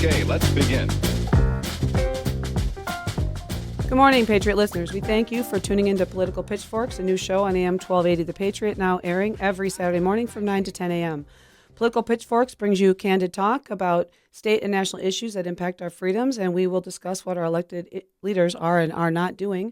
Okay, let's begin. Good morning, Patriot listeners. We thank you for tuning into Political Pitchforks, a new show on AM 1280 The Patriot, now airing every Saturday morning from 9 to 10 a.m. Political Pitchforks brings you candid talk about state and national issues that impact our freedoms, and we will discuss what our elected leaders are and are not doing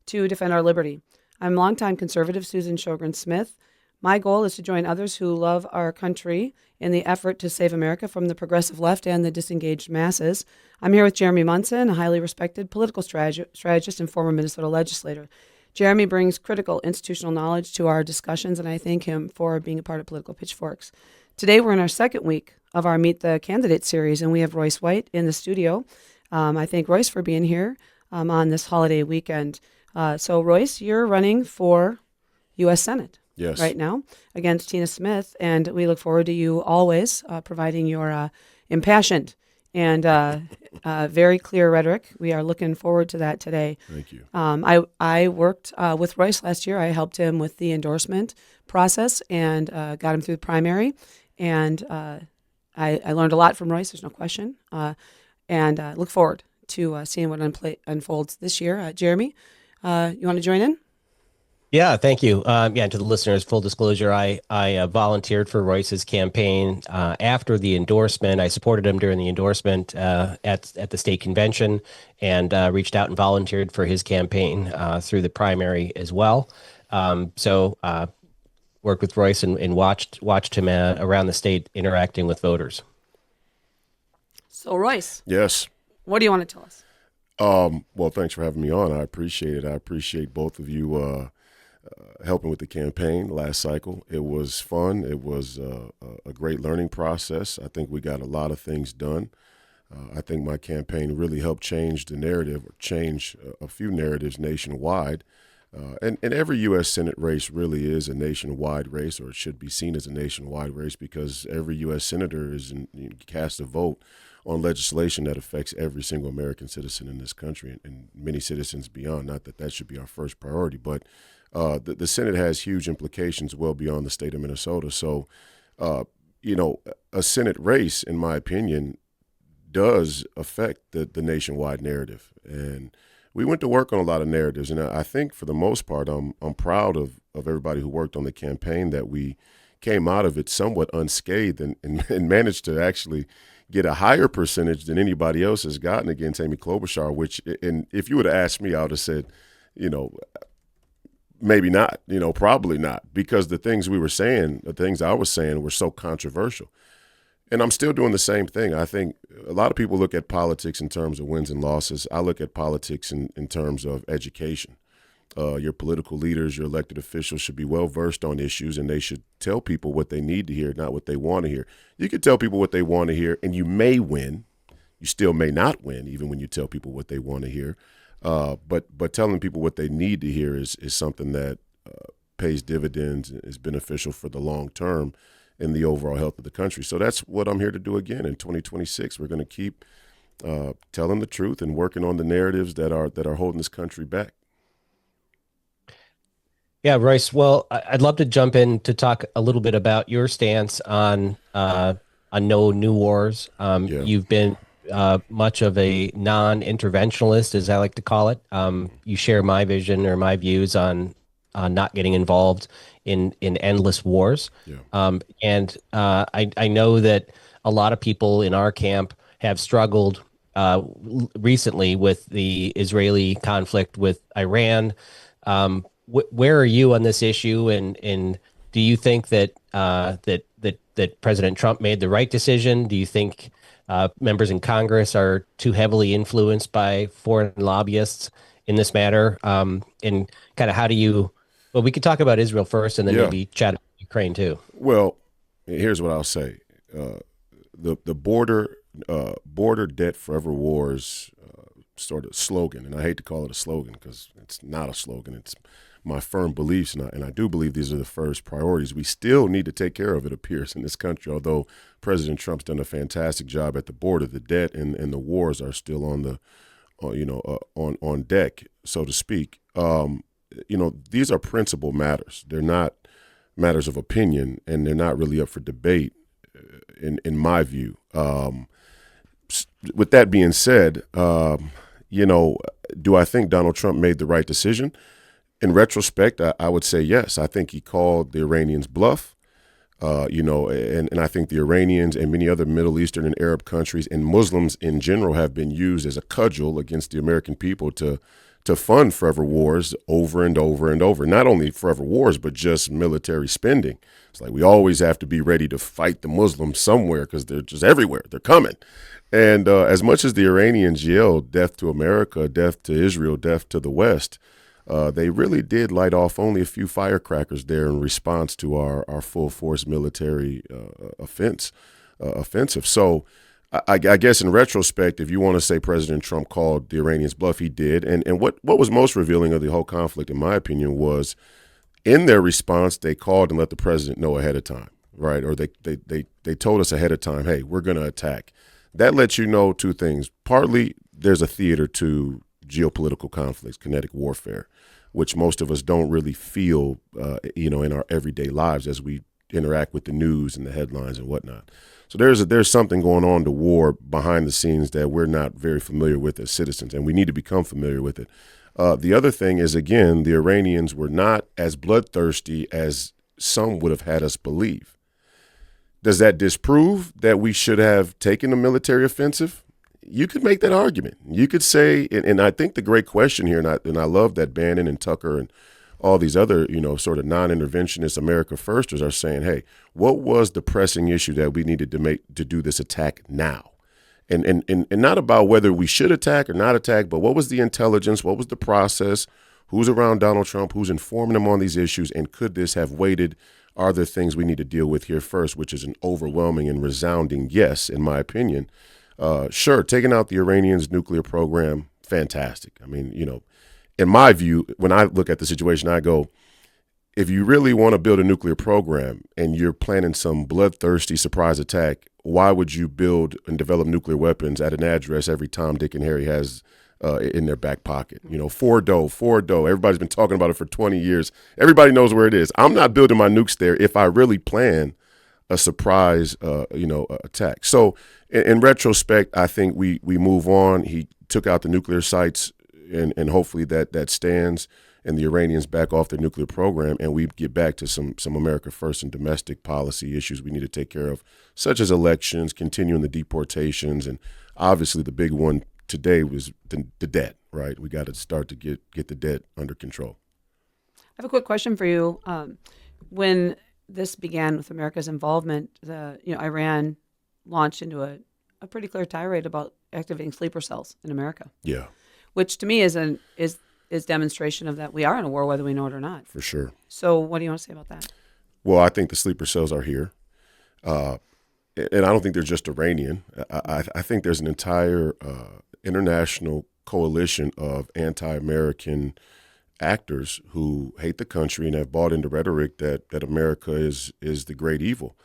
to defend our liberty. I'm longtime conservative Susan Sjogren Smith. My goal is to join others who love our country in the effort to save America from the progressive left and the disengaged masses. I'm here with Jeremy Munson, a highly respected political strategist and former Minnesota legislator. Jeremy brings critical institutional knowledge to our discussions, and I thank him for being a part of Political Pitchforks. Today, we're in our second week of our Meet the Candidate series, and we have Royce White in the studio. I thank Royce for being here on this holiday weekend. So, Royce, you're running for U.S. Senate. Yes. Right now against Tina Smith, and we look forward to you always providing your impassioned and very clear rhetoric. We are looking forward to that today. Thank you. I worked with Royce last year. I helped him with the endorsement process and got him through the primary, and I learned a lot from Royce, there's no question, and look forward to seeing what unfolds this year. Jeremy, you want to join in? Yeah, thank you. To the listeners, full disclosure, I volunteered for Royce's campaign after the endorsement. I supported him during the endorsement at the state convention, and reached out and volunteered for his campaign through the primary as well. Worked with Royce and watched him around the state interacting with voters. So, Royce. Yes. What do you want to tell us? Well, thanks for having me on. I appreciate it. I appreciate both of you helping with the campaign last cycle. It was fun. It was a great learning process. I think we got a lot of things done. I think my campaign really helped change the narrative, or change a few narratives nationwide. And every U.S. Senate race really is a nationwide race, or it should be seen as a nationwide race, because every U.S. senator casts a vote on legislation that affects every single American citizen in this country, and many citizens beyond. Not that should be our first priority, but the Senate has huge implications well beyond the state of Minnesota. So, a Senate race, in my opinion, does affect the nationwide narrative. And we went to work on a lot of narratives, and I think for the most part, I'm proud of everybody who worked on the campaign, that we came out of it somewhat unscathed and managed to actually get a higher percentage than anybody else has gotten against Amy Klobuchar, which, and if you would have asked me, I would have said, maybe not, probably not, because the things I was saying were so controversial. And I'm still doing the same thing. I think a lot of people look at politics in terms of wins and losses. I look at politics in terms of education. Your political leaders, your elected officials should be well-versed on issues, and they should tell people what they need to hear, not what they want to hear. You can tell people what they want to hear, and you may win. You still may not win, even when you tell people what they want to hear. But telling people what they need to hear is something that pays dividends and is beneficial for the long term in the overall health of the country. So that's what I'm here to do again in 2026. We're going to keep telling the truth and working on the narratives that are holding this country back. Yeah, Royce. Well, I'd love to jump in to talk a little bit about your stance on no new wars. You've been much of a non-interventionalist, as I like to call it. You share my vision or my views on not getting involved in endless wars. Yeah. I know that a lot of people in our camp have struggled recently with the Israeli conflict with Iran. Where are you on this issue, and do you think that that President Trump made the right decision? Do you think members in Congress are too heavily influenced by foreign lobbyists in this matter? And kind of how do you? Well, we could talk about Israel first, and then maybe chat about Ukraine too. Well, here's what I'll say: the border debt forever wars sort of slogan, and I hate to call it a slogan because it's not a slogan. It's my firm beliefs, and I do believe these are the first priorities. We still need to take care of, it appears, in this country. Although President Trump's done a fantastic job at the border, the debt and the wars are still on the, on deck, so to speak. These are principal matters. They're not matters of opinion, and they're not really up for debate, in my view. with that being said, do I think Donald Trump made the right decision? In retrospect, I would say yes. I think he called the Iranians bluff. And I think the Iranians and many other Middle Eastern and Arab countries and Muslims in general have been used as a cudgel against the American people to fund forever wars over and over and over. Not only forever wars, but just military spending. It's like we always have to be ready to fight the Muslims somewhere because they're just everywhere. They're coming. And as much as the Iranians yelled death to America, death to Israel, death to the West, they really did light off only a few firecrackers there in response to our full force military offensive. So I guess in retrospect, if you want to say President Trump called the Iranians bluff, he did. And what was most revealing of the whole conflict, in my opinion, was in their response, they called and let the president know ahead of time, right? Or they told us ahead of time, hey, we're going to attack. That lets you know two things. Partly, there's a theater to geopolitical conflicts, kinetic warfare, which most of us don't really feel, in our everyday lives as we interact with the news and the headlines and whatnot. So there's something going on to war behind the scenes that we're not very familiar with as citizens, and we need to become familiar with it. The other thing is, again, the Iranians were not as bloodthirsty as some would have had us believe. Does that disprove that we should have taken a military offensive? You could make that argument. You could say, and I think the great question here, and I love that Bannon and Tucker and all these other, sort of non-interventionist America Firsters are saying, hey, what was the pressing issue that we needed to do this attack now? And not about whether we should attack or not attack, but what was the intelligence? What was the process? Who's around Donald Trump? Who's informing him on these issues? And could this have waited? Are there things we need to deal with here first, which is an overwhelming and resounding yes, in my opinion. Sure, taking out the Iranians' nuclear program, fantastic. I mean, in my view, when I look at the situation, I go, if you really want to build a nuclear program and you're planning some bloodthirsty surprise attack, why would you build and develop nuclear weapons at an address every Tom, Dick, and Harry has in their back pocket? Fordo. Everybody's been talking about it for 20 years. Everybody knows where it is. I'm not building my nukes there if I really plan a surprise, attack. So in retrospect, I think we move on. He took out the nuclear sites, and hopefully that stands, and the Iranians back off their nuclear program, and we get back to some America First and domestic policy issues we need to take care of, such as elections, continuing the deportations, and obviously the big one today was the debt, right? We got to start to get the debt under control. I have a quick question for you. When this began with America's involvement, Iran launched into a pretty clear tirade about activating sleeper cells in America. Yeah. Which to me is demonstration of that we are in a war, whether we know it or not. For sure. So what do you want to say about that? Well, I think the sleeper cells are here. And I don't think they're just Iranian. I think there's an entire international coalition of anti-American actors who hate the country and have bought into rhetoric that America is the great evil.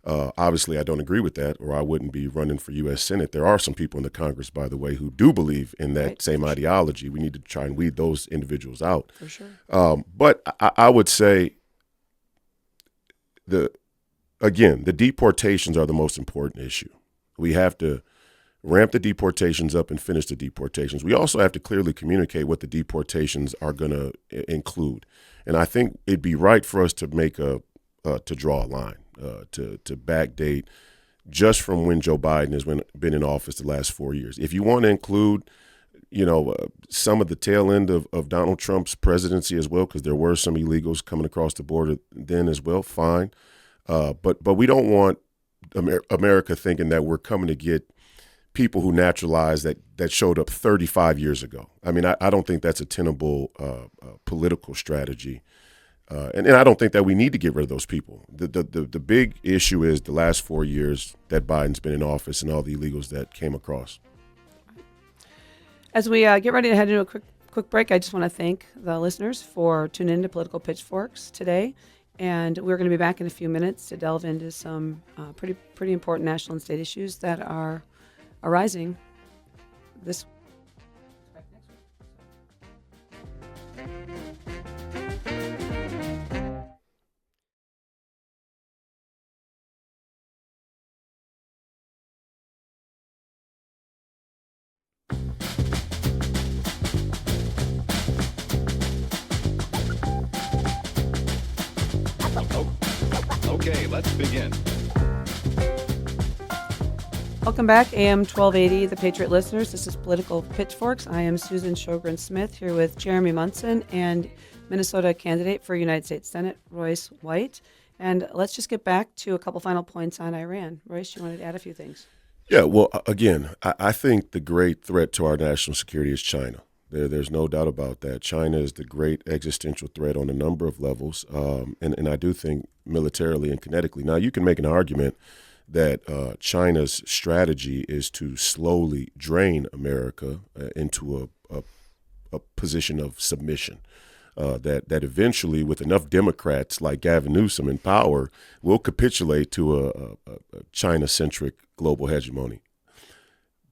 Obviously, I don't agree with that, or I wouldn't be running for U.S. Senate. There are some people in the Congress, by the way, who do believe in that same ideology. We need to try and weed those individuals out. For sure. But I would say, the deportations are the most important issue. We have to ramp the deportations up and finish the deportations. We also have to clearly communicate what the deportations are going to include. And I think it'd be right for us to to draw a line. To backdate just from when Joe Biden has been in office the last 4 years. If you want to include, some of the tail end of Donald Trump's presidency as well, because there were some illegals coming across the border then as well, fine. But we don't want America thinking that we're coming to get people who naturalized that showed up 35 years ago. I mean, I don't think that's a tenable political strategy. And I don't think that we need to get rid of those people. The big issue is the last 4 years that Biden's been in office and all the illegals that came across. As we get ready to head into a quick break, I just want to thank the listeners for tuning in to Political Pitchforks today. And we're going to be back in a few minutes to delve into some pretty important national and state issues that are arising this Okay, let's begin. Welcome back, AM 1280, The Patriot listeners. This is Political Pitchforks. I am Susan Sjogren-Smith here with Jeremy Munson and Minnesota candidate for United States Senate, Royce White. And let's just get back to a couple final points on Iran. Royce, you wanted to add a few things? Yeah, well, again, I think the great threat to our national security is China. There's no doubt about that. China is the great existential threat on a number of levels, and I do think militarily and kinetically. Now, you can make an argument that China's strategy is to slowly drain America into a position of submission. That eventually, with enough Democrats like Gavin Newsom in power, will capitulate to a China-centric global hegemony.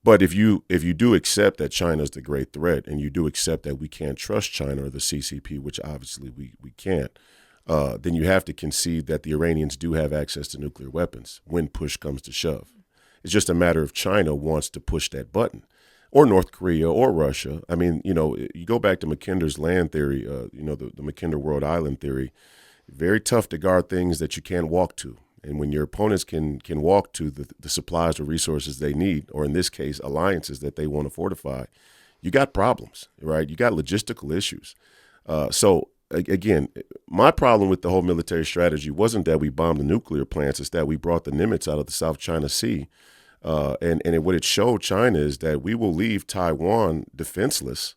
But if you do accept that China is the great threat, and you do accept that we can't trust China or the CCP, which obviously we can't, then you have to concede that the Iranians do have access to nuclear weapons when push comes to shove. It's just a matter of China wants to push that button, or North Korea or Russia. I mean, you go back to Mackinder's land theory, the Mackinder World Island theory, very tough to guard things that you can't walk to. And when your opponents can walk to the supplies or resources they need, or in this case, alliances that they want to fortify, you got problems, right? You got logistical issues. So again, my problem with the whole military strategy wasn't that we bombed the nuclear plants. It's that we brought the Nimitz out of the South China Sea. And what it showed China is that we will leave Taiwan defenseless.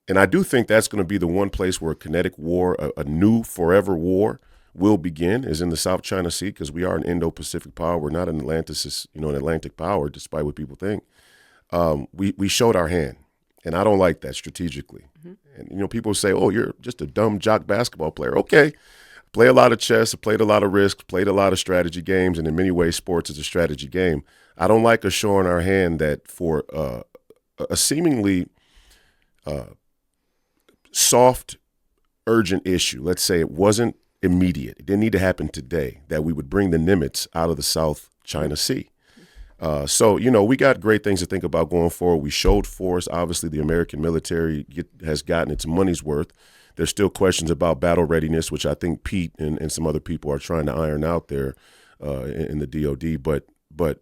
And I do think that's going to be the one place where a kinetic war, a new forever war, will begin, is in the South China Sea, because we are an Indo-Pacific power. We're not an Atlantic power, despite what people think. We showed our hand, and I don't like that strategically. Mm-hmm. And people say, "Oh, you're just a dumb jock basketball player." Okay, play a lot of chess, played a lot of risks, played a lot of strategy games, and in many ways, sports is a strategy game. I don't like us showing our hand that for a seemingly soft, urgent issue. Let's say it wasn't immediate. It didn't need to happen today, that we would bring the Nimitz out of the South China Sea. So we got great things to think about going forward. We showed force. Obviously, the American military has gotten its money's worth. There's still questions about battle readiness, which I think Pete and some other people are trying to iron out there in the DOD. But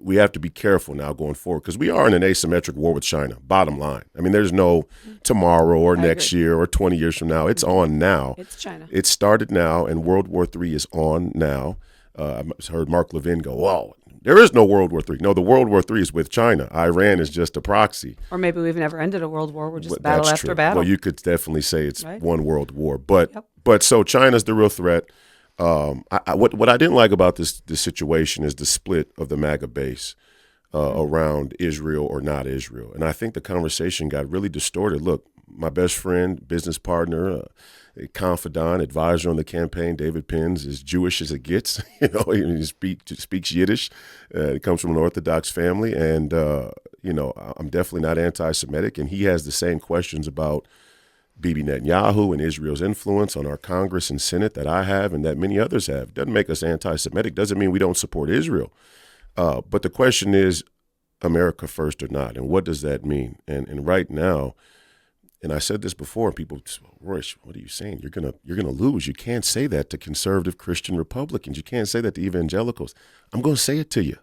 we have to be careful now going forward, because we are in an asymmetric war with China, bottom line. I mean, there's no tomorrow or next year or 20 years from now. It's on now. It's China. It started now, and World War III is on now. I heard Mark Levin go, "Well, there is no World War III." No, the World War III is with China. Iran is just a proxy. Or maybe we've never ended a world war. We're just battle after battle. Well, you could definitely say it's one world war. But so China's the real threat. What I didn't like about this situation is the split of the MAGA base around Israel or not Israel. And I think the conversation got really distorted. Look, my best friend, business partner, a confidant, advisor on the campaign, David Penz, is Jewish as it gets. He speaks Yiddish. He comes from an Orthodox family. And, I'm definitely not anti-Semitic. And he has the same questions about Bibi Netanyahu and Israel's influence on our Congress and Senate that I have and that many others have. Doesn't make us anti-Semitic. Doesn't mean we don't support Israel. But the question is, America first or not? And what does that mean? And right now, and I said this before, and people, "Royce, what are you saying? You're gonna lose. You can't say that to conservative Christian Republicans. You can't say that to evangelicals." I'm going to say it to you,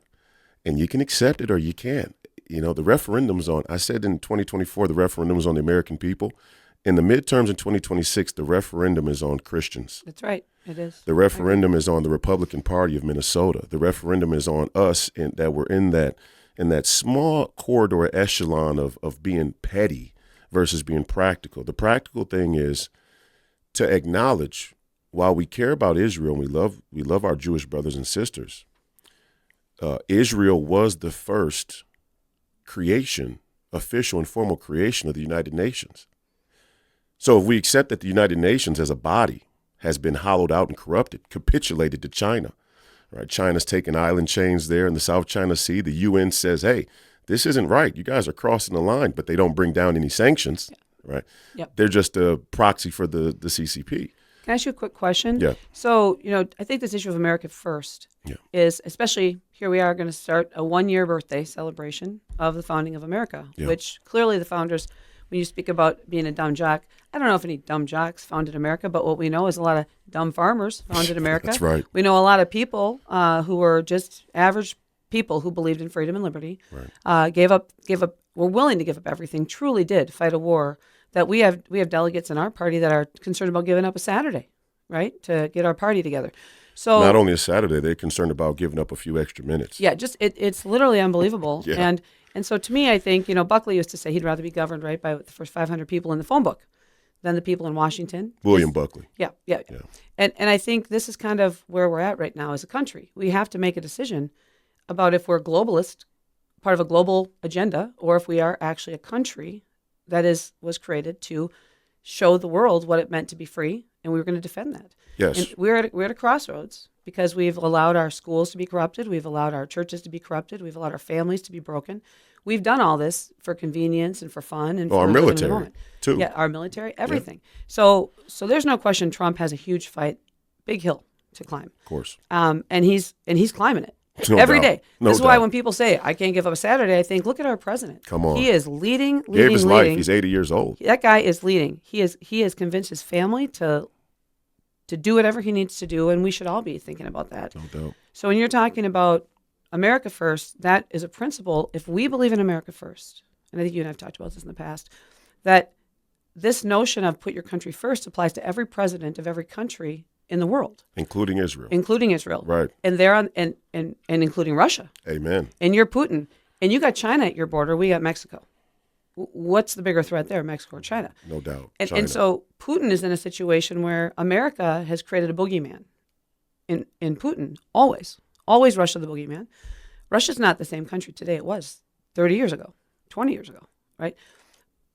and you can accept it or you can't. The referendum's on. I said in 2024, the referendum is on the American people. In the midterms in 2026, the referendum is on Christians. That's right. It is. The referendum is on the Republican Party of Minnesota. The referendum is on us, that we're in that small corridor echelon of being petty versus being practical. The practical thing is to acknowledge, while we care about Israel and we love our Jewish brothers and sisters, Israel was the first creation, official and formal creation of the United Nations. So if we accept that the United Nations as a body has been hollowed out and corrupted, capitulated to China, right? China's taken island chains there in the South China Sea. The UN says, "Hey, this isn't right. You guys are crossing the line," but they don't bring down any sanctions, right? Yep. They're just a proxy for the CCP. Can I ask you a quick question? Yeah. So, I think this issue of America First is, especially here we are going to start a 1-year birthday celebration of the founding of America, which clearly the founders when you speak about being a dumb jock, I don't know if any dumb jocks founded America, but what we know is a lot of dumb farmers founded America. That's right. We know a lot of people who were just average people who believed in freedom and liberty, gave up, were willing to give up everything, truly did fight a war. That we have delegates in our party that are concerned about giving up a Saturday, right, to get our party together. So not only a Saturday, they're concerned about giving up a few extra minutes. Yeah, just it's literally unbelievable. Yeah. And so to me, I think, Buckley used to say he'd rather be governed, right, by the first 500 people in the phone book than the people in Washington. William Buckley. Yeah. And I think this is kind of where we're at right now as a country. We have to make a decision about if we're a globalist, part of a global agenda, or if we are actually a country that was created to show the world what it meant to be free, and we were going to defend that. Yes. And we're at a crossroads because we've allowed our schools to be corrupted, we've allowed our churches to be corrupted, we've allowed our families to be broken. We've done all this for convenience and for fun and for our living in the military moment. too. Yeah, our military, everything. Yeah. So there's no question Trump has a huge fight, big hill to climb. Of course. And he's climbing it. No Every doubt. day. No This is why doubt. when people say, I can't give up a Saturday, I think, look at our president. Come on. He is leading. Gave his life. He's 80 years old. That guy is leading. He has convinced his family to do whatever he needs to do, and we should all be thinking about that. No doubt. So when you're talking about America first, that is a principle. If we believe in America first, and I think you and I have talked about this in the past, that this notion of put your country first applies to every president of every country in the world, Including Israel. Right? Right. And they're on, and including Russia. Amen. And you're Putin, and you got China at your border. We got Mexico. What's the bigger threat there, Mexico or China? No doubt. And so Putin is in a situation where America has created a boogeyman. In Putin, always Russia the boogeyman. Russia's not the same country today it was 30 years ago, 20 years ago, right?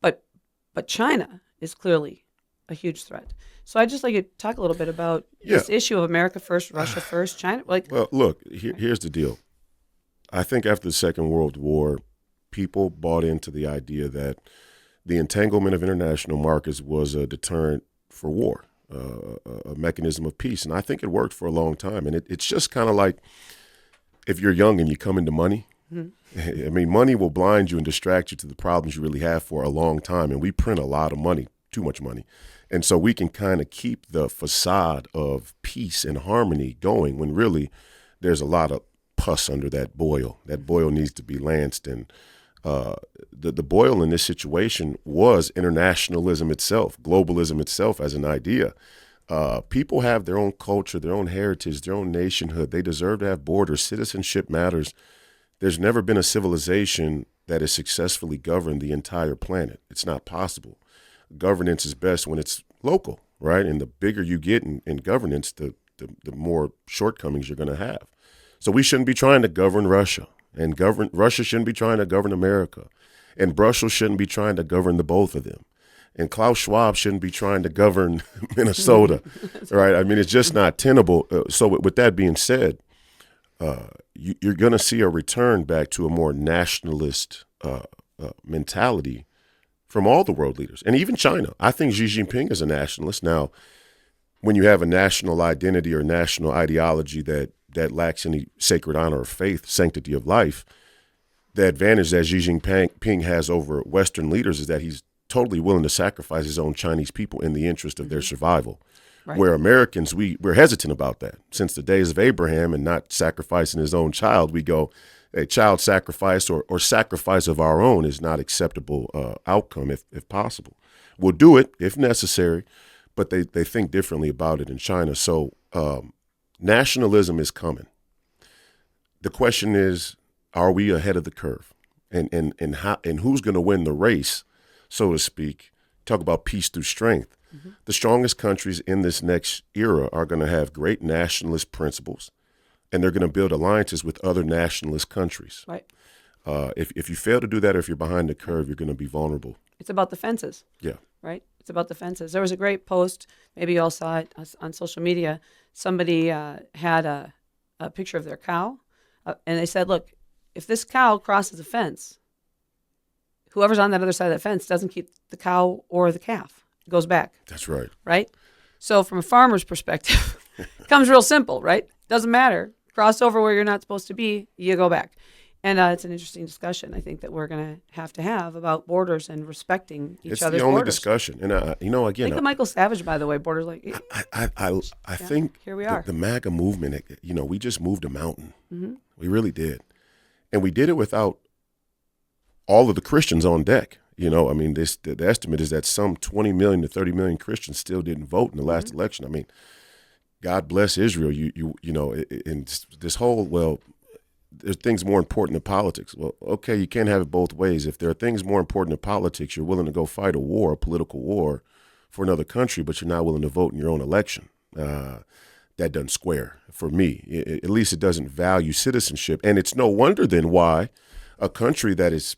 But China is clearly a huge threat. So I'd just like to talk a little bit about this issue of America first, Russia first, China. Well, look, here's the deal. I think after the Second World War, people bought into the idea that the entanglement of international markets was a deterrent for war, a mechanism of peace. And I think it worked for a long time. And it's just kind of like if you're young and you come into money, I mean, money will blind you and distract you to the problems you really have for a long time. And we print a lot of money, too much money. And so we can kind of keep the facade of peace and harmony going when really there's a lot of pus under that boil. That boil needs to be lanced. And the boil in this situation was internationalism itself, globalism itself as an idea. People have their own culture, their own heritage, their own nationhood. They deserve to have borders. Citizenship matters. There's never been a civilization that has successfully governed the entire planet. It's not possible. Governance is best when it's local, right? And the bigger you get in governance, the more shortcomings you're going to have. So we shouldn't be trying to govern Russia, and Russia shouldn't be trying to govern America, and Brussels shouldn't be trying to govern the both of them, and Klaus Schwab shouldn't be trying to govern Minnesota, right? I mean, it's just not tenable. So with that being said, you're going to see a return back to a more nationalist mentality from all the world leaders, and even China. I think Xi Jinping is a nationalist. Now, when you have a national identity or national ideology that lacks any sacred honor or faith, sanctity of life, the advantage that Xi Jinping has over Western leaders is that he's totally willing to sacrifice his own Chinese people in the interest of their survival. Right. Where Americans, we're hesitant about that. Since the days of Abraham and not sacrificing his own child, we go, a child sacrifice or sacrifice of our own is not acceptable outcome if possible. We'll do it if necessary, but they think differently about it in China. So nationalism is coming. The question is, are we ahead of the curve? And who's going to win the race, so to speak? Talk about peace through strength. Mm-hmm. The strongest countries in this next era are going to have great nationalist principles, and they're going to build alliances with other nationalist countries. Right. If you fail to do that, or if you're behind the curve, you're going to be vulnerable. It's about the fences. Yeah. Right? It's about the fences. There was a great post, maybe you all saw it on social media. Somebody had a picture of their cow, and they said, look, if this cow crosses a fence, whoever's on that other side of that fence doesn't keep the cow or the calf. It goes back. That's right. Right? So from a farmer's perspective, it comes real simple, right? Doesn't matter. Cross over where you're not supposed to be, you go back. And it's an interesting discussion, I think, that we're going to have about borders and respecting each It's other's the only borders. discussion. And, again, Think of Michael Savage, by the way, borders like, I think here we are. The MAGA movement, we just moved a mountain. Mm-hmm. We really did. And we did it without all of the Christians on deck. The estimate is that some 20 million to 30 million Christians still didn't vote in the last election. I mean, God bless Israel. In this whole, well, there's things more important than politics. Well, okay, you can't have it both ways. If there are things more important than politics, you're willing to go fight a political war for another country, but you're not willing to vote in your own election. That doesn't square for me. At least it doesn't value citizenship. And it's no wonder then why a country that is,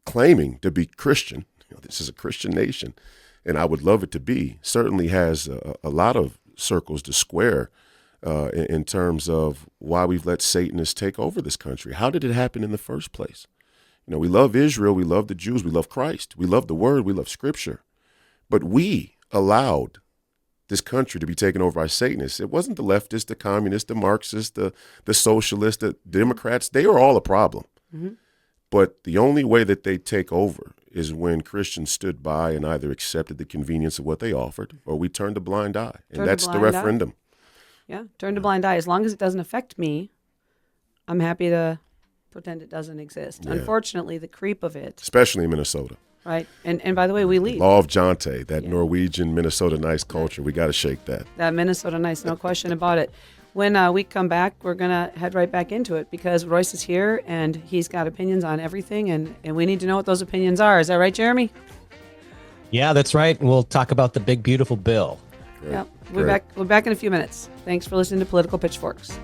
claiming to be Christian, this is a Christian nation, and I would love it to be, certainly has a lot of circles to square in terms of why we've let Satanists take over this country. How did it happen in the first place? We love Israel, we love the Jews, we love Christ, we love the Word, we love Scripture. But we allowed this country to be taken over by Satanists. It wasn't the leftists, the communists, the Marxists, the socialists, the Democrats. They were all a problem. Mm-hmm. But the only way that they take over is when Christians stood by and either accepted the convenience of what they offered or we turned a blind eye. And that's the referendum. Yeah, turned a blind eye. As long as it doesn't affect me, I'm happy to pretend it doesn't exist. Yeah. Unfortunately, the creep of it. Especially in Minnesota. Right. And by the way, we lead. Law of Jonte, that Norwegian Minnesota nice culture. We got to shake that. That Minnesota nice, no question about it. When we come back, we're going to head right back into it because Royce is here and he's got opinions on everything. And we need to know what those opinions are. Is that right, Jeremy? Yeah, that's right. We'll talk about the big, beautiful bill. Great. Yeah, we're back in a few minutes. Thanks for listening to Political Pitchforks.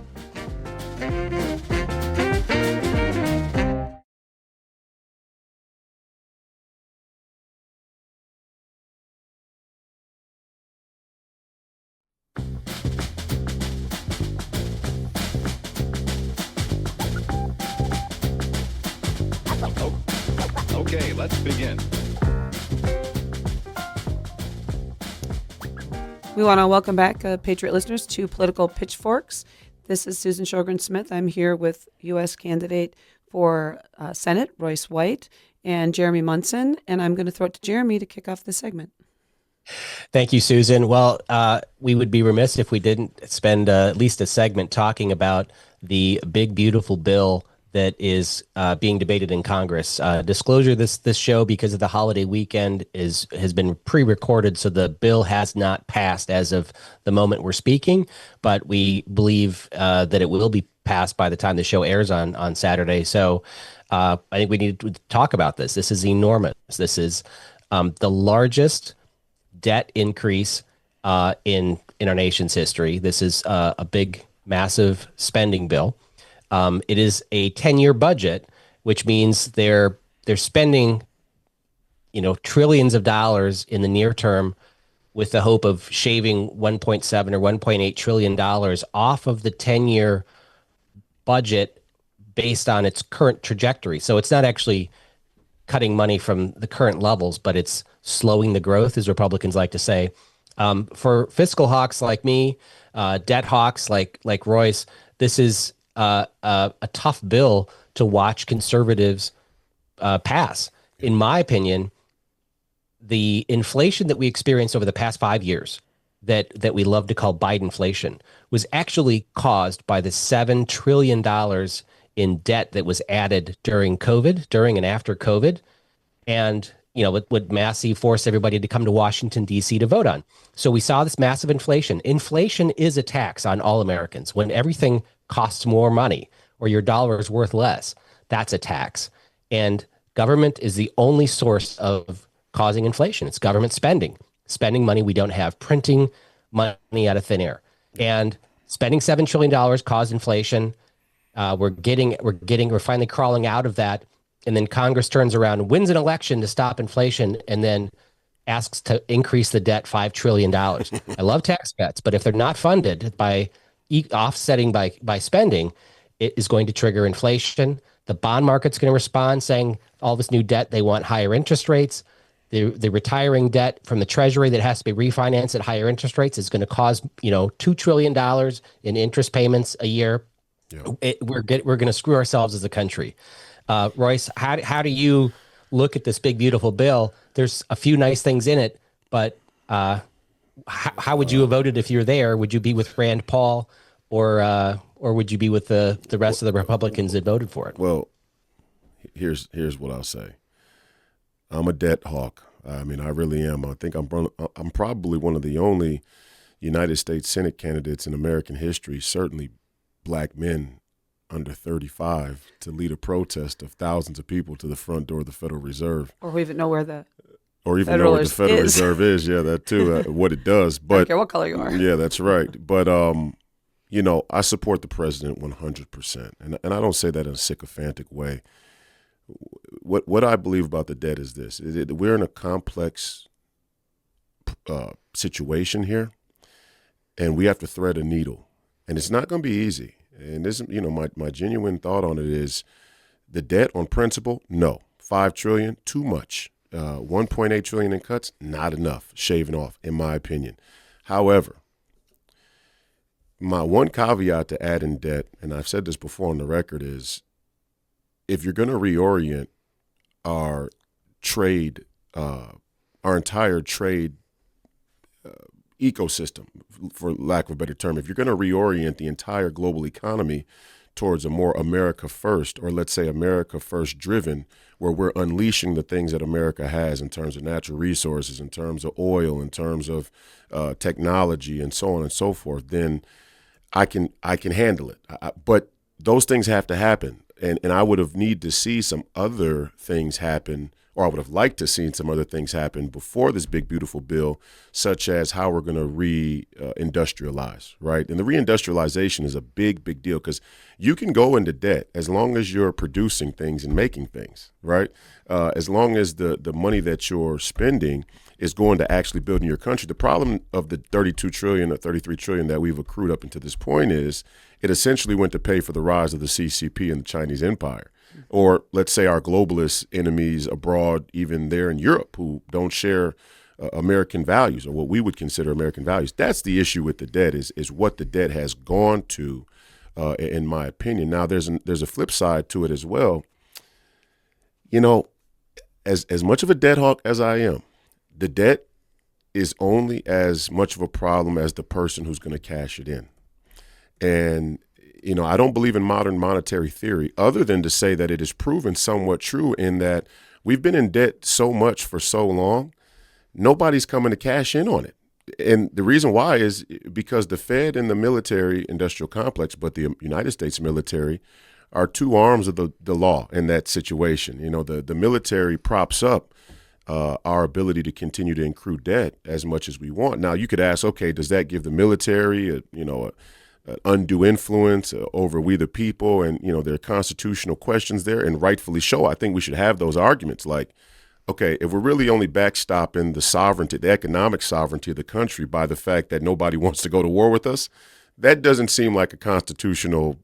Okay, let's begin. We want to welcome back Patriot listeners to Political Pitchforks. This is Susan Sjogren Smith. I'm here with U.S. candidate for Senate, Royce White, and Jeremy Munson. And I'm going to throw it to Jeremy to kick off this segment. Thank you, Susan. Well, we would be remiss if we didn't spend at least a segment talking about the big, beautiful bill that is being debated in Congress. Disclosure, this show, because of the holiday weekend, has been pre-recorded, so the bill has not passed as of the moment we're speaking, but we believe that it will be passed by the time the show airs on Saturday. So I think we need to talk about this. This is enormous. This is the largest debt increase in our nation's history. This is a big, massive spending bill. It is a 10-year budget, which means they're spending, trillions of dollars in the near term with the hope of shaving 1.7 or 1.8 trillion dollars off of the 10-year budget based on its current trajectory. So it's not actually cutting money from the current levels, but it's slowing the growth, as Republicans like to say. For fiscal hawks like me, debt hawks like Royce, this is a tough bill to watch conservatives pass. In my opinion, the inflation that we experienced over the past 5 years that we love to call Bidenflation was actually caused by the $7 trillion in debt that was added during and after COVID. And, what Massey forced everybody to come to Washington, D.C. to vote on. So we saw this massive inflation. Inflation is a tax on all Americans. When everything costs more money or your dollar is worth less, that's a tax. And government is the only source of causing inflation. It's government spending money we don't have, printing money out of thin air. And spending $7 trillion caused inflation. We're finally crawling out of that. And then Congress turns around and wins an election to stop inflation and then asks to increase the debt $5 trillion. I love tax cuts, but if they're not funded by offsetting by spending, it is going to trigger inflation. The bond market's going to respond saying all this new debt, they want higher interest rates. the retiring debt from the Treasury that has to be refinanced at higher interest rates is going to cause, $2 trillion in interest payments a year. Yeah. We're going to screw ourselves as a country. Royce, how do you look at this big, beautiful bill? There's a few nice things in it, but how would you have voted if you're there? Would you be with Rand Paul or would you be with the rest of the Republicans that voted for it? Well, here's what I'll say. I'm a debt hawk. I mean, I really am. I think I'm probably one of the only United States Senate candidates in American history, certainly black men under 35, to lead a protest of thousands of people to the front door of the Federal Reserve. Or even know where the Federal Reserve is. Yeah, that too, what it does. But I don't care what color you are. Yeah, that's right. But, I support the president 100%. And I don't say that in a sycophantic way. What I believe about the debt is this. We're in a complex situation here, and we have to thread a needle. And it's not going to be easy. And this, my genuine thought on it is the debt on principle, no. $5 trillion, too much. $1.8 trillion in cuts, not enough, shaving off, in my opinion. However, my one caveat to add in debt, and I've said this before on the record, is if you're going to reorient our trade, our entire trade ecosystem, for lack of a better term, if you're going to reorient the entire global economy towards a more America first, or let's say America first driven, where we're unleashing the things that America has in terms of natural resources, in terms of oil, in terms of technology, and so on and so forth, then I can handle it. But those things have to happen. And I would have need to see some other things happen, or I would have liked to see some other things happen before this big, beautiful bill, such as how we're going to re-industrialize, right? And the reindustrialization is a big, big deal because you can go into debt as long as you're producing things and making things, right? As long as the money that you're spending is going to actually build in your country. The problem of the $32 trillion or $33 trillion that we've accrued up until this point is it essentially went to pay for the rise of the CCP and the Chinese empire. Or let's say our globalist enemies abroad, even there in Europe, who don't share American values or what we would consider American values. That's the issue with the debt is what the debt has gone to, in my opinion. Now, there's a flip side to it as well. As much of a debt hawk as I am, the debt is only as much of a problem as the person who's going to cash it in. And, I don't believe in modern monetary theory other than to say that it is proven somewhat true in that we've been in debt so much for so long, nobody's coming to cash in on it. And the reason why is because the Fed and the military industrial complex, but the United States military, are two arms of the law in that situation. The military props up our ability to continue to accrue debt as much as we want. Now, you could ask, okay, does that give the military an undue influence over we the people? And, there are constitutional questions there, and rightfully so. I think we should have those arguments like, okay, if we're really only backstopping the sovereignty, the economic sovereignty of the country by the fact that nobody wants to go to war with us, that doesn't seem like a constitutional,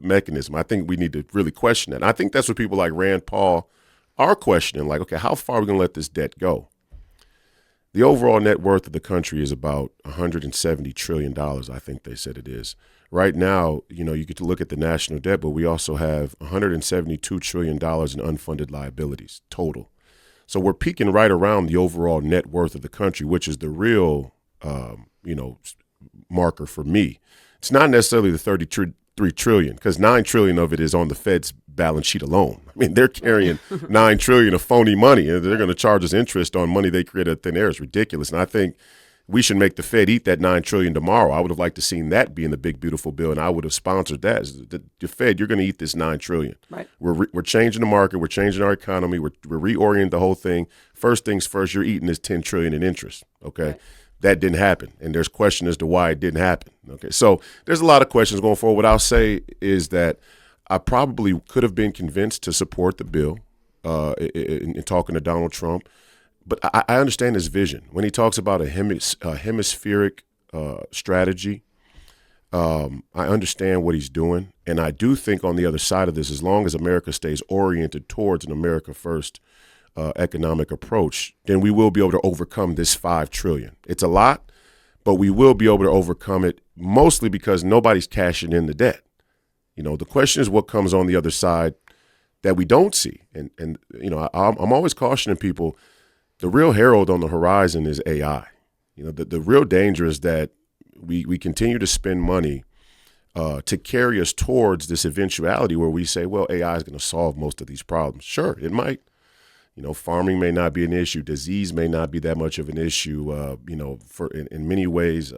mechanism. I think we need to really question that. And I think that's what people like Rand Paul are questioning, like, okay, how far are we going to let this debt go? The overall net worth of the country is about $170 trillion, I think they said it is. Right now, you get to look at the national debt, but we also have $172 trillion in unfunded liabilities total. So we're peaking right around the overall net worth of the country, which is the real, marker for me. It's not necessarily the 33 trillion, because $9 trillion of it is on the Fed's balance sheet alone. I mean, they're carrying $9 trillion of phony money, and they're going to charge us interest on money they created at thin air. It's ridiculous. And I think we should make the Fed eat that $9 trillion tomorrow. I would have liked to seen that be in the big, beautiful bill, and I would have sponsored that. The Fed, you're going to eat this $9 trillion. Right. We're changing the market. We're changing our economy. We're reorienting the whole thing. First things first, you're eating this $10 trillion in interest. Okay. Right. That didn't happen, and there's question as to why it didn't happen. Okay, so there's a lot of questions going forward. What I'll say is that I probably could have been convinced to support the bill in talking to Donald Trump, but I understand his vision. When he talks about a hemispheric strategy, I understand what he's doing, and I do think on the other side of this, as long as America stays oriented towards an America first economic approach, then we will be able to overcome this $5 trillion. It's a lot, but we will be able to overcome it mostly because nobody's cashing in the debt. The question is what comes on the other side that we don't see. And I'm always cautioning people, the real herald on the horizon is AI. The real danger is that we continue to spend money to carry us towards this eventuality where we say, well, AI is going to solve most of these problems. Sure, it might. Farming may not be an issue. Disease may not be that much of an issue. In many ways,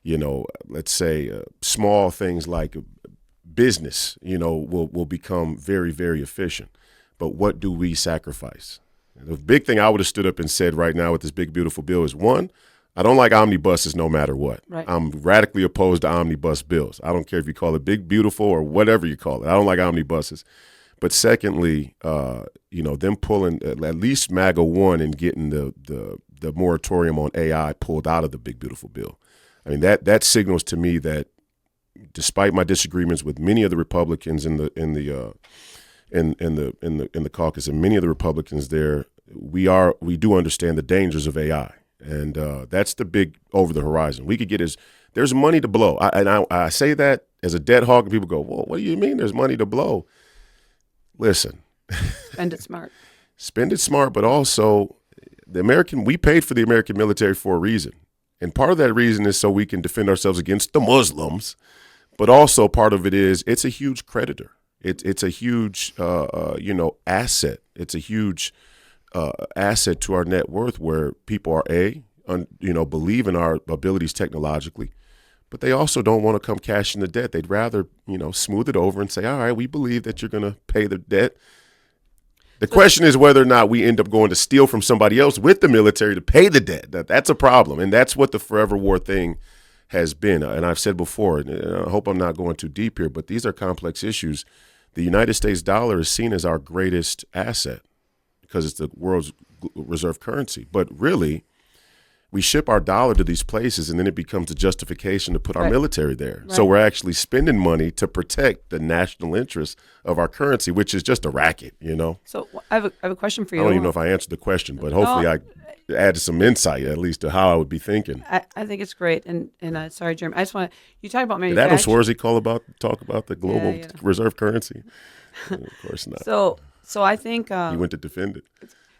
let's say small things like business, will become very, very efficient. But what do we sacrifice? The big thing I would have stood up and said right now with this big, beautiful bill is, one, I don't like omnibuses no matter what. Right. I'm radically opposed to omnibus bills. I don't care if you call it big, beautiful, or whatever you call it. I don't like omnibuses. But secondly, them pulling at least MAGA 1 and getting the moratorium on AI pulled out of the big, beautiful bill. I mean, that signals to me that despite my disagreements with many of the Republicans in the caucus and many of the Republicans there, we do understand the dangers of AI. And that's the big over the horizon. We could get there's money to blow. I say that as a dead hog, and people go, well, what do you mean there's money to blow? Listen. Spend it smart. Spend it smart, but also we paid for the American military for a reason. And part of that reason is so we can defend ourselves against the Muslims, but also part of it is it's a huge creditor. It's a huge, asset. It's a huge asset to our net worth where people are, believe in our abilities technologically, but they also don't want to come cash in the debt. They'd rather, smooth it over and say, all right, we believe that you're going to pay the debt. The question is whether or not we end up going to steal from somebody else with the military to pay the debt. That's a problem. And that's what the forever war thing has been. And I've said before, and I hope I'm not going too deep here, but these are complex issues. The United States dollar is seen as our greatest asset because it's the world's reserve currency. But really, we ship our dollar to these places, and then it becomes a justification to put our military there. Right. So we're actually spending money to protect the national interests of our currency, which is just a racket, So I have a question for you. I don't even know if I answered the question, but hopefully I added some insight at least to how I would be thinking. I think it's great. And sorry, Jeremy, I just want to, you talk about manufacturing. Did Adam Swarzy talk about the global reserve currency? Of course not. So I think he went to defend it.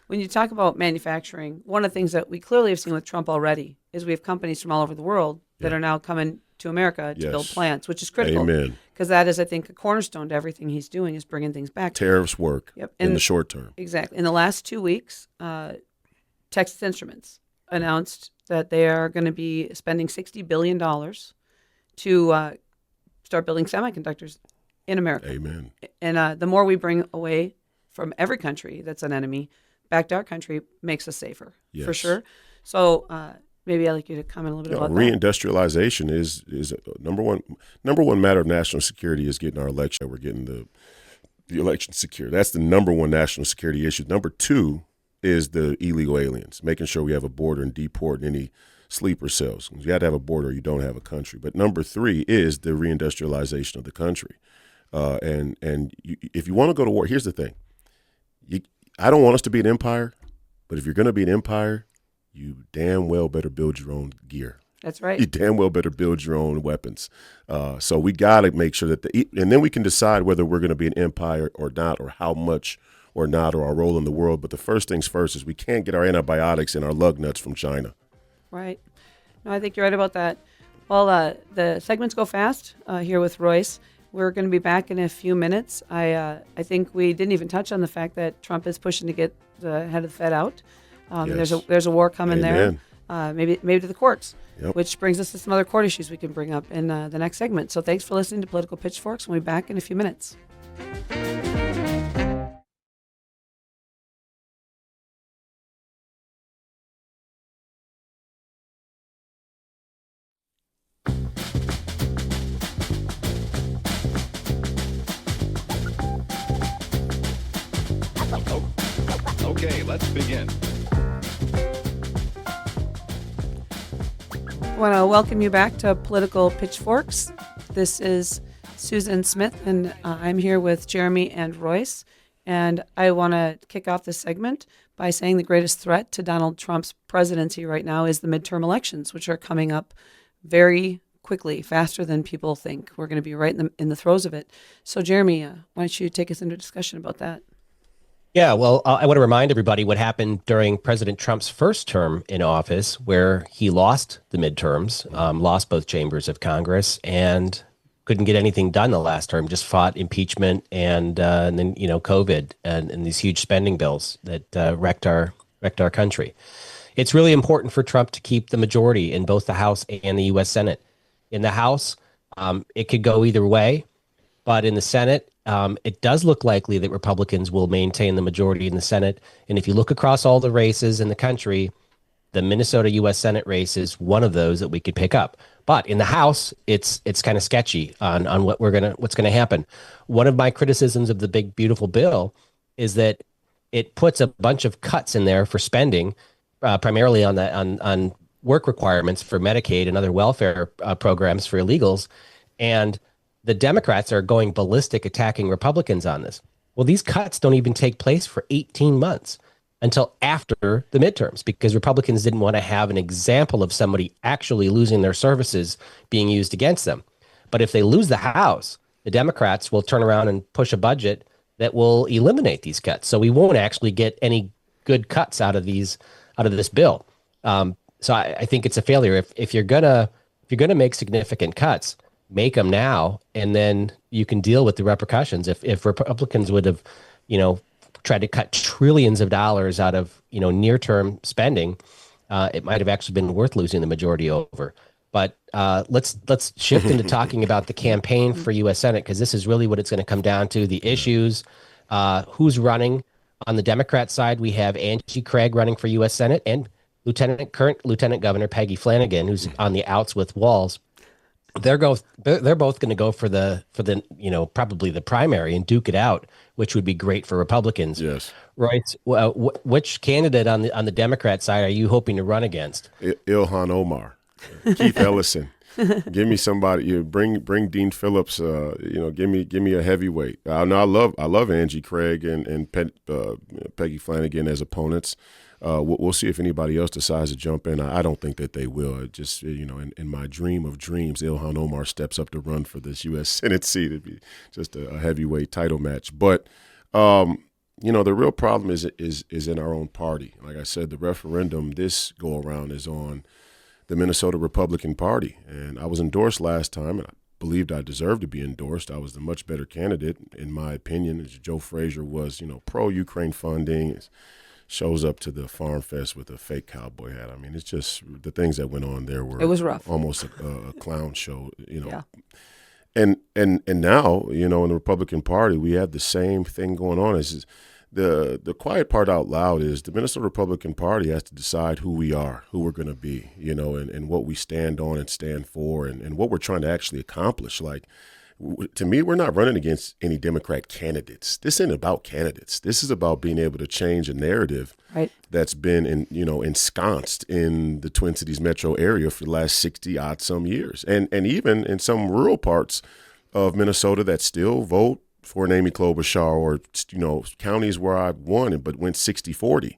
When you talk about manufacturing, one of the things that we clearly have seen with Trump already is we have companies from all over the world that are now coming to America to build plants, which is critical. Amen. Because that is, I think, a cornerstone to everything he's doing is bringing things back. Tariffs work in the short term. Exactly. In the last 2 weeks, Texas Instruments announced that they are going to be spending $60 billion to start building semiconductors in America. Amen. And the more we bring away from every country that's an enemy back to our country makes us safer, for sure. So maybe I'd like you to comment a little bit about that. Reindustrialization is number one matter of national security is getting our election. We're getting the election secure. That's the number one national security issue. Number two is the illegal aliens, making sure we have a border and deporting any sleeper cells. You have to have a border or you don't have a country. But number three is the reindustrialization of the country. If you want to go to war, here's the thing. I don't want us to be an empire, but if you're going to be an empire, you damn well better build your own gear. That's right. You damn well better build your own weapons. So we got to make sure that and then we can decide whether we're going to be an empire or not, or how much or not, or our role in the world. But the first things first is we can't get our antibiotics and our lug nuts from China. Right. No, I think you're right about that. Well, the segments go fast here with Royce. We're going to be back in a few minutes. I think we didn't even touch on the fact that Trump is pushing to get the head of the Fed out. There's a war coming there, maybe to the courts, which brings us to some other court issues we can bring up in the next segment. So thanks for listening to Political Pitchforks. We'll be back in a few minutes. Okay, let's begin. I want to welcome you back to Political Pitchforks. This is Susan Smith, and I'm here with Jeremy and Royce. And I want to kick off this segment by saying the greatest threat to Donald Trump's presidency right now is the midterm elections, which are coming up very quickly, faster than people think. We're going to be right in the throes of it. So, Jeremy, why don't you take us into a discussion about that? Yeah, well, I want to remind everybody what happened during President Trump's first term in office, where he lost the midterms, lost both chambers of Congress, and couldn't get anything done the last term. Just fought impeachment and then COVID and these huge spending bills that wrecked our country. It's really important for Trump to keep the majority in both the House and the U.S. Senate. In the House, it could go either way, but in the Senate, it does look likely that Republicans will maintain the majority in the Senate. And if you look across all the races in the country, the Minnesota U.S. Senate race is one of those that we could pick up. But in the House, it's kind of sketchy on what's gonna happen. One of my criticisms of the big beautiful bill is that it puts a bunch of cuts in there for spending, primarily on work requirements for Medicaid and other welfare programs for illegals, and the Democrats are going ballistic attacking Republicans on this. Well, these cuts don't even take place for 18 months until after the midterms, because Republicans didn't want to have an example of somebody actually losing their services being used against them. But if they lose the House, the Democrats will turn around and push a budget that will eliminate these cuts. So we won't actually get any good cuts out of this bill. So I think it's a failure. If you're gonna make significant cuts, make them now, and then you can deal with the repercussions. If Republicans would have, tried to cut trillions of dollars out of near-term spending, it might have actually been worth losing the majority over. But let's shift into talking about the campaign for U.S. Senate, because this is really what it's going to come down to: the issues, who's running. On the Democrat side, we have Angie Craig running for U.S. Senate, and current Lieutenant Governor Peggy Flanagan, who's on the outs with Walz. They're both going to go for the probably the primary and duke it out, which would be great for Republicans. Yes. Royce, which candidate on the Democrat side are you hoping to run against? Ilhan Omar, Keith Ellison. Give me somebody. Bring Dean Phillips. Give me a heavyweight. I love Angie Craig and Peggy Flanagan as opponents. We'll see if anybody else decides to jump in. I don't think that they will. It just, in my dream of dreams, Ilhan Omar steps up to run for this U.S. Senate seat. It'd be just a heavyweight title match. But, the real problem is in our own party. Like I said, the referendum this go around is on the Minnesota Republican Party. And I was endorsed last time, and I believed I deserved to be endorsed. I was the much better candidate, in my opinion, as Joe Frazier was, pro-Ukraine funding. Shows up to the Farm Fest with a fake cowboy hat. I mean, it's just the things that went on there were, it was rough, almost a clown show, Yeah. And now, in the Republican Party, we have the same thing going on. Is the quiet part out loud is the Minnesota Republican Party has to decide who we are, who we're going to be, and what we stand on and stand for, and what we're trying to actually accomplish. Like, to me, we're not running against any Democrat candidates. This isn't about candidates. This is about being able to change a narrative that's been ensconced in the Twin Cities metro area for the last 60 odd some years. And even in some rural parts of Minnesota that still vote for an Amy Klobuchar, or, counties where I won but went 60-40.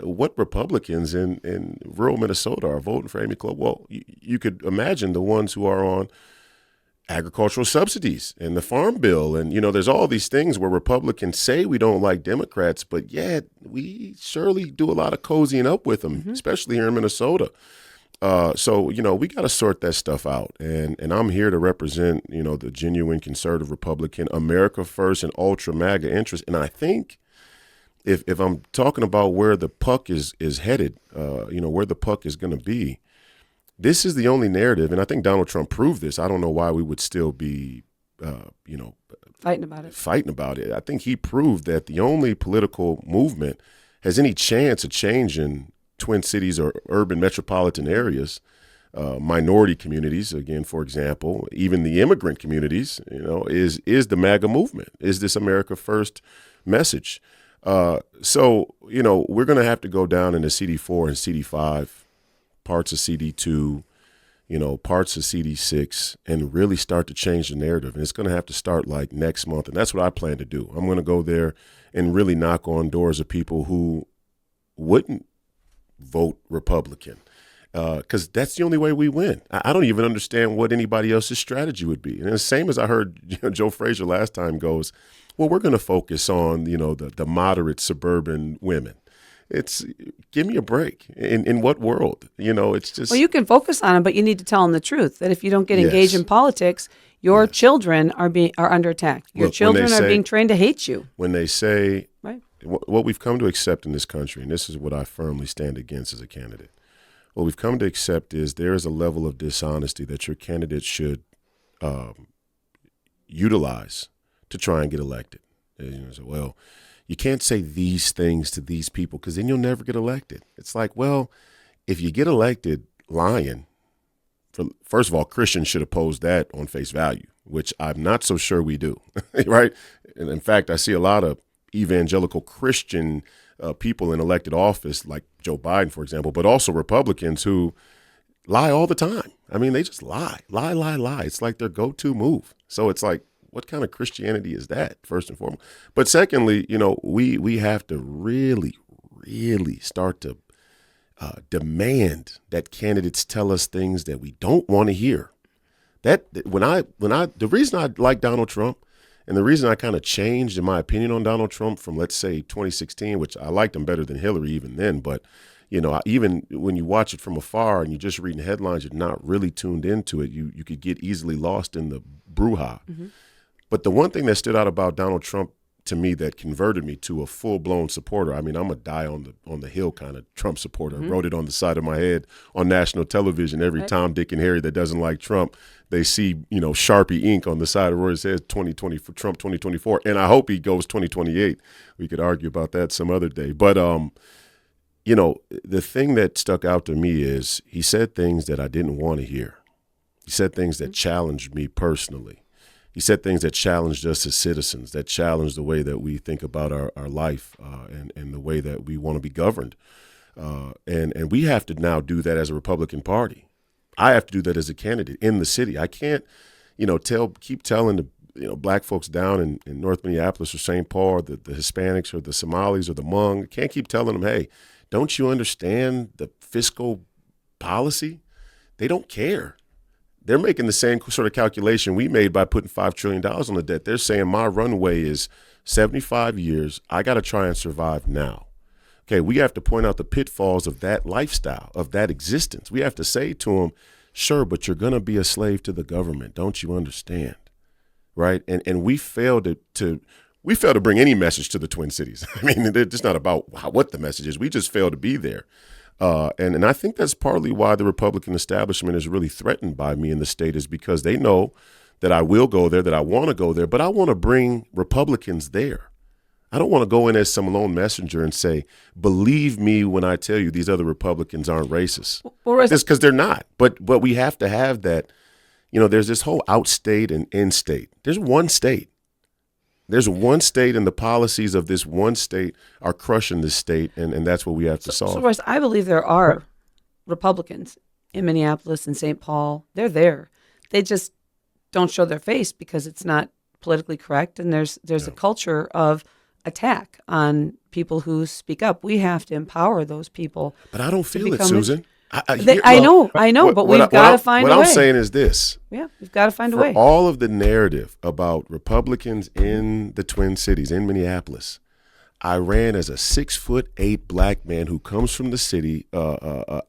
What Republicans in rural Minnesota are voting for Amy Klobuchar? Well, you could imagine the ones who are on agricultural subsidies and the farm bill. And, there's all these things where Republicans say we don't like Democrats, but yet we surely do a lot of cozying up with them, especially here in Minnesota. So we got to sort that stuff out. And I'm here to represent, the genuine conservative Republican, America first and ultra MAGA interest. And I think if I'm talking about where the puck is headed, where the puck is going to be, this is the only narrative. And I think Donald Trump proved this. I don't know why we would still be, fighting about it. I think he proved that the only political movement has any chance of changing Twin Cities or urban metropolitan areas, minority communities, again, for example, even the immigrant communities, is the MAGA movement, is this America First message. So we're going to have to go down into CD4 and CD5, parts of CD2, parts of CD6 and really start to change the narrative. And it's going to have to start like next month. And that's what I plan to do. I'm going to go there and really knock on doors of people who wouldn't vote Republican. Because that's the only way we win. I don't even understand what anybody else's strategy would be. And the same as I heard Joe Frazier last time goes, well, we're going to focus on, the moderate suburban women. Give me a break. In what world? It's just. Well, you can focus on them, but you need to tell them the truth, that if you don't get engaged in politics, your children are under attack. Your children are being trained to hate you. When they say, right. What we've come to accept in this country, and this is what I firmly stand against as a candidate, what we've come to accept is there is a level of dishonesty that your candidate should utilize to try and get elected. So, you can't say these things to these people because then you'll never get elected. It's like, well, if you get elected lying, first of all, Christians should oppose that on face value, which I'm not so sure we do, right? And in fact, I see a lot of evangelical Christian people in elected office, like Joe Biden, for example, but also Republicans who lie all the time. I mean, they just lie. It's like their go-to move. So it's like, what kind of Christianity is that, first and foremost? But secondly, we have to really, really start to demand that candidates tell us things that we don't want to hear. The reason I like Donald Trump and the reason I kind of changed in my opinion on Donald Trump from, let's say, 2016, which I liked him better than Hillary even then, but even when you watch it from afar and you're just reading headlines, you're not really tuned into it. You could get easily lost in the brouhaha. Mm-hmm. But the one thing that stood out about Donald Trump to me that converted me to a full-blown supporter, I mean, I'm a die on the hill kind of Trump supporter. Mm-hmm. I wrote it on the side of my head on national television. Every Tom, Dick, and Harry that doesn't like Trump, they see, Sharpie ink on the side of Royce says 2020 for Trump 2024. And I hope he goes 2028. We could argue about that some other day. But, the thing that stuck out to me is he said things that I didn't want to hear. He said things that challenged me personally. He said things that challenged us as citizens, that challenged the way that we think about our life and the way that we want to be governed. And we have to now do that as a Republican Party. I have to do that as a candidate in the city. I can't, keep telling the black folks down in North Minneapolis or St. Paul, the Hispanics or the Somalis or the Hmong. I can't keep telling them, hey, don't you understand the fiscal policy? They don't care. They're making the same sort of calculation we made by putting $5 trillion on the debt. They're saying my runway is 75 years. I got to try and survive now. Okay, we have to point out the pitfalls of that lifestyle, of that existence. We have to say to them, sure, but you're going to be a slave to the government. Don't you understand? Right? And we failed to bring any message to the Twin Cities. I mean, it's not about what the message is. We just failed to be there. And I think that's partly why the Republican establishment is really threatened by me in the state, is because they know that I will go there, that I want to go there, but I want to bring Republicans there. I don't want to go in as some lone messenger and say, believe me when I tell you these other Republicans aren't racist. Well, it's because they're not. But we have to have that, there's this whole outstate and in-state. There's one state. There's one state, and the policies of this one state are crushing this state, and that's what we have to solve. So, Royce, I believe there are Republicans in Minneapolis and St. Paul. They're there. They just don't show their face because it's not politically correct, and there's a culture of attack on people who speak up. We have to empower those people. But I don't feel it, Susan. I know, but we've got to find a way. What I'm saying is this. Yeah, we've got to find a way. For all of the narrative about Republicans in the Twin Cities, in Minneapolis, I ran as a 6'8" black man who comes from the city,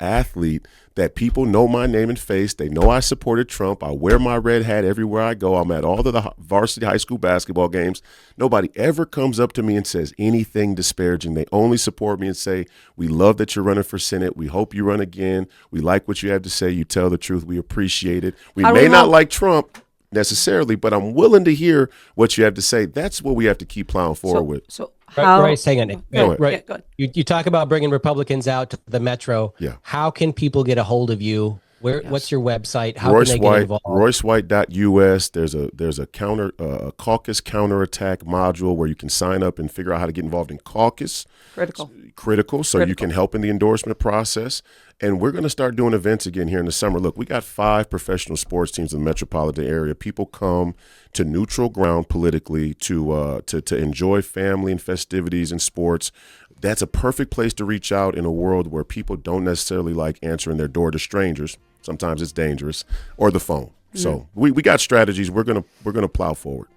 athlete that people know my name and face. They know I supported Trump. I wear my red hat everywhere I go. I'm at all the varsity high school basketball games. Nobody ever comes up to me and says anything disparaging. They only support me and say, we love that you're running for Senate. We hope you run again. We like what you have to say. You tell the truth. We appreciate it. We may not like Trump necessarily, but I'm willing to hear what you have to say. That's what we have to keep plowing forward with. So how? Royce, hang on. Go ahead. You talk about bringing Republicans out to the metro. Yeah. How can people get a hold of you What's your website? How Royce can they get White, involved? RoyceWhite.us. There's a caucus counterattack module where you can sign up and figure out how to get involved in caucus. Critical. So you can help in the endorsement process. And we're going to start doing events again here in the summer. Look, we got 5 professional sports teams in the metropolitan area. People come to neutral ground politically to enjoy family and festivities and sports. That's a perfect place to reach out in a world where people don't necessarily like answering their door to strangers. Sometimes it's dangerous, or the phone. Mm-hmm. So we got strategies. We're gonna plow forward.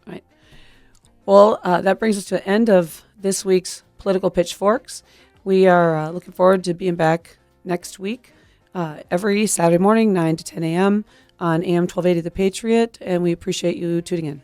All right. Well, that brings us to the end of this week's Political Pitchforks. We are looking forward to being back next week, every Saturday morning, 9 to 10 a.m. on AM 1280 The Patriot, and we appreciate you tuning in.